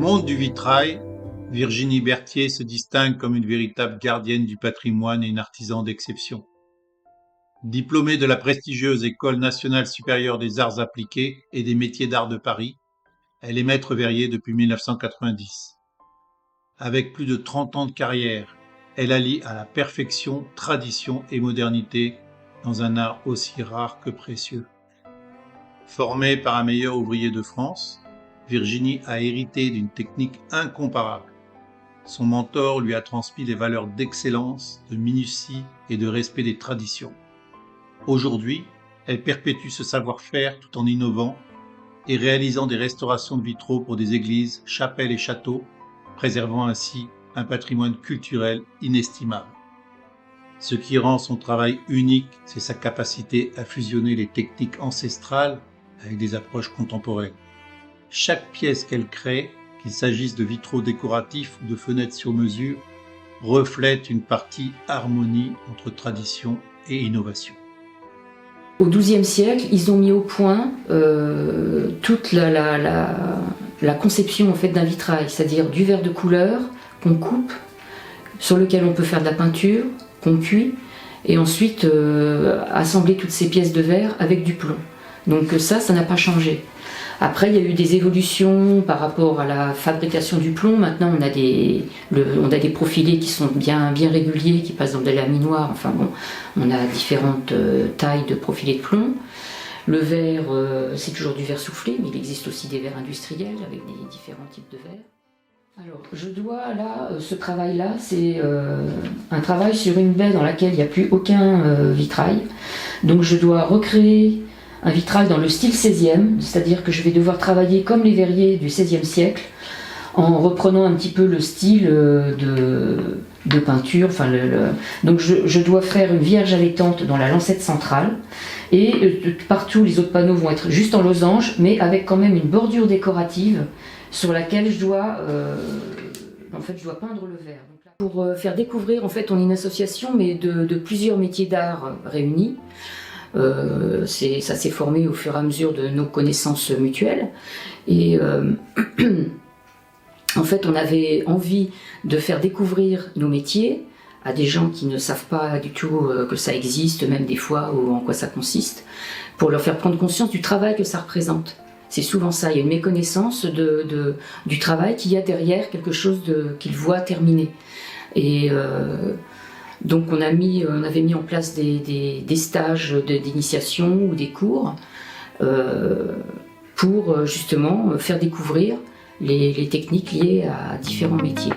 monde du vitrail, Virginie Berthier se distingue comme une véritable gardienne du patrimoine et une artisan d'exception. Diplômée de la prestigieuse École nationale supérieure des arts appliqués et des métiers d'art de Paris, elle est maître verrier depuis 1990. Avec plus de 30 ans de carrière, elle allie à la perfection tradition et modernité dans un art aussi rare que précieux. Formée par un meilleur ouvrier de France, Virginie a hérité d'une technique incomparable. Son mentor lui a transmis les valeurs d'excellence, de minutie et de respect des traditions. Aujourd'hui, elle perpétue ce savoir-faire tout en innovant et réalisant des restaurations de vitraux pour des églises, chapelles et châteaux, préservant ainsi un patrimoine culturel inestimable. Ce qui rend son travail unique, c'est sa capacité à fusionner les techniques ancestrales avec des approches contemporaines. Chaque pièce qu'elle crée, qu'il s'agisse de vitraux décoratifs ou de fenêtres sur mesure, reflète une partie harmonie entre tradition et innovation. Au XIIe siècle, ils ont mis au point toute la conception en fait, d'un vitrail, c'est-à-dire du verre de couleur qu'on coupe, sur lequel on peut faire de la peinture, qu'on cuit, et ensuite assembler toutes ces pièces de verre avec du plomb. Donc ça n'a pas changé. Après, il y a eu des évolutions par rapport à la fabrication du plomb. Maintenant, on a des profilés qui sont bien réguliers, qui passent dans de laminoir. Enfin bon, on a différentes tailles de profilés de plomb. Le verre, c'est toujours du verre soufflé, mais il existe aussi des verres industriels avec des différents types de verres. Alors, je dois là, ce travail-là, c'est un travail sur une baie dans laquelle il n'y a plus aucun vitrail. Donc, je dois recréer un vitrail dans le style 16e, c'est-à-dire que je vais devoir travailler comme les verriers du XVIe siècle, en reprenant un petit peu le style de peinture. Donc je dois faire une vierge allaitante dans la lancette centrale, et partout les autres panneaux vont être juste en losange, mais avec quand même une bordure décorative sur laquelle je dois peindre le verre. Donc là, pour faire découvrir, en fait, on est une association, mais de plusieurs métiers d'art réunis. Ça s'est formé au fur et à mesure de nos connaissances mutuelles, et en fait on avait envie de faire découvrir nos métiers à des gens qui ne savent pas du tout que ça existe, même des fois, ou en quoi ça consiste, pour leur faire prendre conscience du travail que ça représente. C'est souvent ça, il y a une méconnaissance du travail qu'il y a derrière quelque chose qu'ils voient terminé. Et donc on avait mis en place des stages d'initiation ou des cours pour justement faire découvrir les techniques liées à différents métiers.